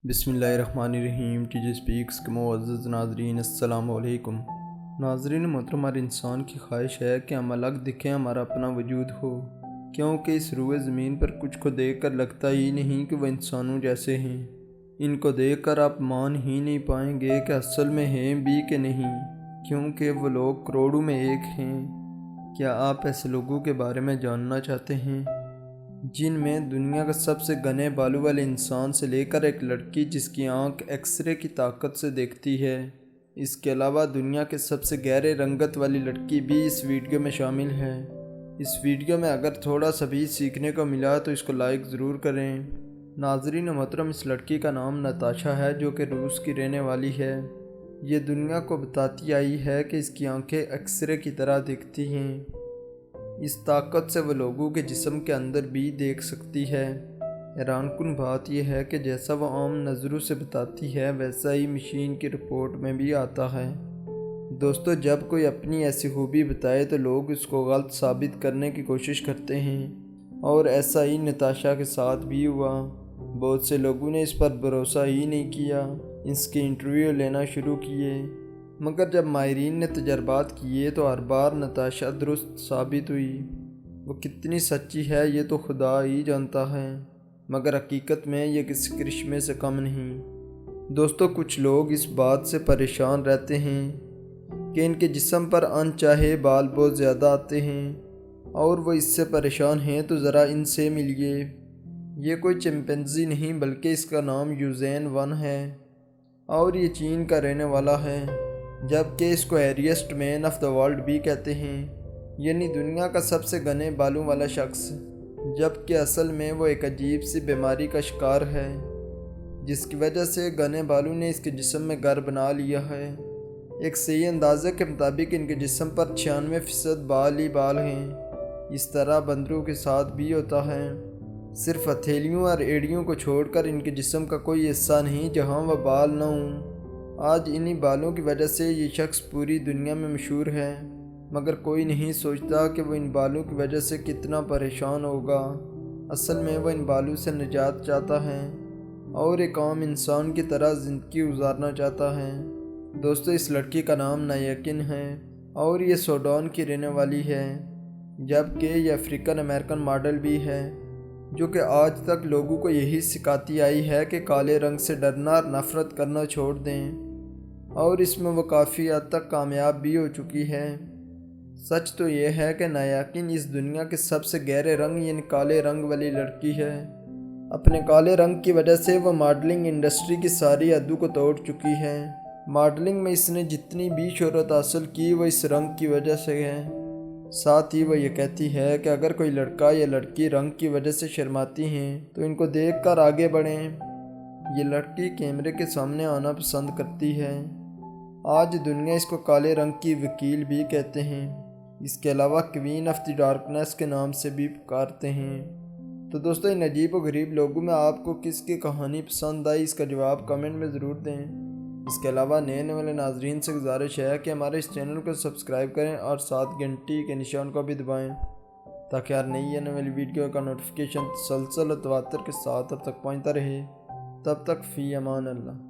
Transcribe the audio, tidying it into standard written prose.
बिस्मिल्लाहिर्रहमानिर्रहीम। TJ speaks के मुअज़्ज़ज़ नाज़रीन अस्सलाम वालेकुम। नाज़रीन मोहतरम, हर इंसान की ख्वाहिश है कि हम अलग दिखें, हमारा अपना वजूद हो, क्योंकि इस रुए ज़मीन पर कुछ को देख कर लगता ही नहीं कि वह इंसानों जैसे हैं। इनको देख कर आप मान ही नहीं पाएंगे कि असल में हैं भी कि नहीं, क्योंकि वो लोग करोड़ों में एक हैं। क्या आप ऐसे लोगों के बारे में जानना चाहते हैं जिनमें दुनिया का सबसे घने बालों वाले इंसान से लेकर एक लड़की जिसकी आंख एक्सरे की ताकत से देखती है, इसके अलावा दुनिया के सबसे गहरे रंगत वाली लड़की भी इस वीडियो में शामिल है। इस वीडियो में अगर थोड़ा सा भी सीखने को मिला तो इसको लाइक ज़रूर करें। नाज़रीन मोहतरम, इस लड़की का नाम नताशा है, जो कि रूस की रहने वाली है। ये दुनिया को बताती आई है कि इसकी आंखें एक्सरे की तरह दिखती हैं। इस ताकत से वो लोगों के जिस्म के अंदर भी देख सकती है। हैरानकुन बात यह है कि जैसा वो आम नज़रों से बताती है, वैसा ही मशीन की रिपोर्ट में भी आता है। दोस्तों, जब कोई अपनी ऐसी खूबी बताए तो लोग उसको गलत साबित करने की कोशिश करते हैं, और ऐसा ही नताशा के साथ भी हुआ। बहुत से लोगों ने इस पर भरोसा ही नहीं किया, इसके इंटरव्यू लेना शुरू किए, मगर जब माहिरीन ने तजर्बात किए तो हर बार नताशा दुरुस्त साबित हुई। वो कितनी सच्ची है ये तो खुदा ही जानता है, मगर हकीकत में ये किसी करिश्मे से कम नहीं। दोस्तों, कुछ लोग इस बात से परेशान रहते हैं कि इनके जिस्म पर अनचाहे बाल बहुत ज़्यादा आते हैं, और वो इससे परेशान हैं तो ज़रा इनसे मिलिए। ये कोई चिंपैंजी नहीं, बल्कि इसका नाम यूज़ेन 1 है, और ये चीन का रहने वाला है, जबकि इसको हैरिएस्ट मैन ऑफ द वर्ल्ड भी कहते हैं, यानी दुनिया का सबसे घने बालों वाला शख्स। जबकि असल में वो एक अजीब सी बीमारी का शिकार है, जिसकी वजह से घने बालों ने इसके जिस्म में घर बना लिया है। एक सही अंदाजे के मुताबिक इनके जिस्म पर 96% बाल ही बाल हैं। इस तरह बंदरों के साथ भी होता है। सिर्फ हथेलियों और एड़ियों को छोड़कर इनके जिस्म का कोई हिस्सा नहीं जहाँ वह बाल न हों। आज इन्हीं बालों की वजह से ये शख्स पूरी दुनिया में मशहूर है, मगर कोई नहीं सोचता कि वो इन बालों की वजह से कितना परेशान होगा। असल में वो इन बालों से निजात चाहता है और एक आम इंसान की तरह ज़िंदगी गुजारना चाहता है। दोस्तों, इस लड़की का नाम नयाकिन है और ये सूडान की रहने वाली है, जबकि ये अफ्रीकन अमेरिकन मॉडल भी है, जो कि आज तक लोगों को यही सिखाती आई है कि काले रंग से डरना और नफ़रत करना छोड़ दें, और इसमें वो काफ़ी हद तक कामयाब भी हो चुकी है। सच तो ये है कि नयाकिन इस दुनिया के सबसे गहरे रंग यानी काले रंग वाली लड़की है। अपने काले रंग की वजह से वो मॉडलिंग इंडस्ट्री की सारी हदों को तोड़ चुकी है। मॉडलिंग में इसने जितनी भी शोहरत हासिल की वो इस रंग की वजह से है। साथ ही वो ये कहती है कि अगर कोई लड़का या लड़की रंग की वजह से शर्माती हैं तो इनको देखकर आगे बढ़ें। ये लड़की कैमरे के सामने आना पसंद करती है। आज दुनिया इसको काले रंग की वकील भी कहते हैं। इसके अलावा क्वीन ऑफ द डार्कनेस के नाम से भी पुकारते हैं। तो दोस्तों, इन अजीब व गरीब लोगों में आपको किसकी कहानी पसंद आई, इसका जवाब कमेंट में ज़रूर दें। इसके अलावा नए आने वाले नाजरीन से गुजारिश है कि हमारे इस चैनल को सब्सक्राइब करें और साथ घंटी के निशान को भी दबाएं, ताकि हर नई आने वाली वीडियो का नोटिफिकेशन तसलसल और तवातर के साथ अब तक पहुँचता रहे। तब तक फ़ी अमान अल्लाह।